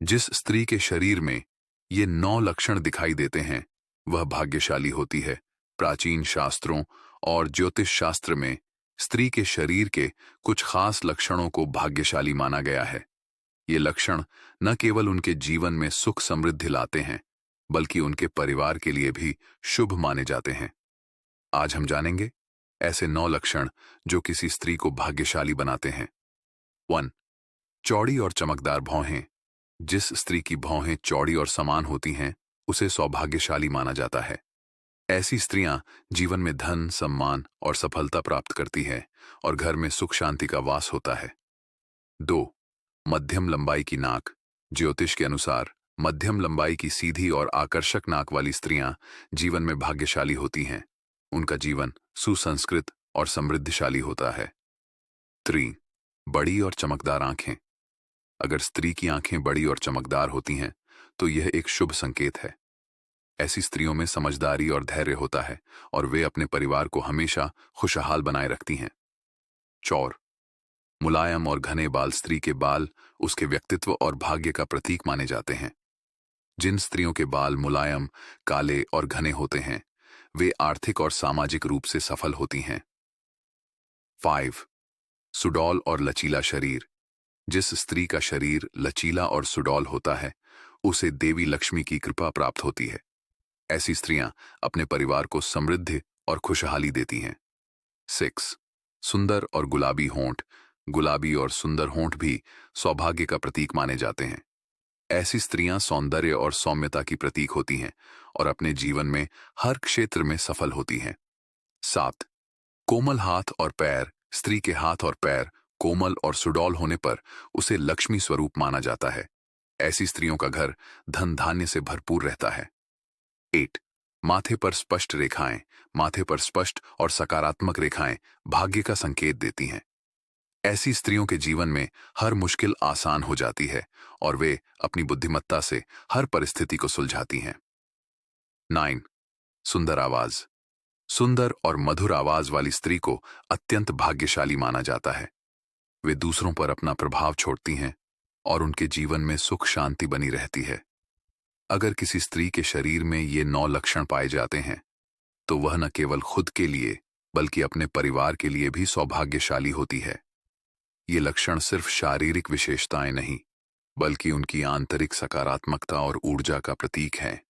जिस स्त्री के शरीर में ये 9 लक्षण दिखाई देते हैं वह भाग्यशाली होती है। प्राचीन शास्त्रों और ज्योतिष शास्त्र में स्त्री के शरीर के कुछ खास लक्षणों को भाग्यशाली माना गया है। ये लक्षण न केवल उनके जीवन में सुख समृद्धि लाते हैं बल्कि उनके परिवार के लिए भी शुभ माने जाते हैं। आज हम जानेंगे ऐसे 9 लक्षण जो किसी स्त्री को भाग्यशाली बनाते हैं। 1. चौड़ी और चमकदार भौहें। जिस स्त्री की भौहें चौड़ी और समान होती हैं उसे सौभाग्यशाली माना जाता है। ऐसी स्त्रियां जीवन में धन, सम्मान और सफलता प्राप्त करती हैं और घर में सुख शांति का वास होता है। 2. मध्यम लंबाई की नाक। ज्योतिष के अनुसार मध्यम लंबाई की सीधी और आकर्षक नाक वाली स्त्रियां जीवन में भाग्यशाली होती हैं। उनका जीवन सुसंस्कृत और समृद्धशाली होता है। 3. बड़ी और चमकदार आंखें। अगर स्त्री की आंखें बड़ी और चमकदार होती हैं तो यह एक शुभ संकेत है। ऐसी स्त्रियों में समझदारी और धैर्य होता है और वे अपने परिवार को हमेशा खुशहाल बनाए रखती हैं। 4. मुलायम और घने बाल। स्त्री के बाल उसके व्यक्तित्व और भाग्य का प्रतीक माने जाते हैं। जिन स्त्रियों के बाल मुलायम, काले और घने होते हैं वे आर्थिक और सामाजिक रूप से सफल होती हैं। 5. सुडौल और लचीला शरीर। जिस स्त्री का शरीर लचीला और सुडौल होता है उसे देवी लक्ष्मी की कृपा प्राप्त होती है। ऐसी स्त्रियां अपने परिवार को समृद्धि और खुशहाली देती हैं। 6. सुंदर और गुलाबी होंठ। गुलाबी और सुंदर होंठ भी सौभाग्य का प्रतीक माने जाते हैं। ऐसी स्त्रियां सौंदर्य और सौम्यता की प्रतीक होती हैं और अपने जीवन में हर क्षेत्र में सफल होती हैं। 7. कोमल हाथ और पैर। स्त्री के हाथ और पैर कोमल और सुडौल होने पर उसे लक्ष्मी स्वरूप माना जाता है। ऐसी स्त्रियों का घर धन धान्य से भरपूर रहता है। 8. माथे पर स्पष्ट रेखाएं। माथे पर स्पष्ट और सकारात्मक रेखाएं भाग्य का संकेत देती हैं। ऐसी स्त्रियों के जीवन में हर मुश्किल आसान हो जाती है और वे अपनी बुद्धिमत्ता से हर परिस्थिति को सुलझाती हैं। 9. सुंदर आवाज। सुंदर और मधुर आवाज वाली स्त्री को अत्यंत भाग्यशाली माना जाता है। वे दूसरों पर अपना प्रभाव छोड़ती हैं और उनके जीवन में सुख शांति बनी रहती है। अगर किसी स्त्री के शरीर में ये 9 लक्षण पाए जाते हैं तो वह न केवल खुद के लिए बल्कि अपने परिवार के लिए भी सौभाग्यशाली होती है। ये लक्षण सिर्फ शारीरिक विशेषताएं नहीं बल्कि उनकी आंतरिक सकारात्मकता और ऊर्जा का प्रतीक हैं।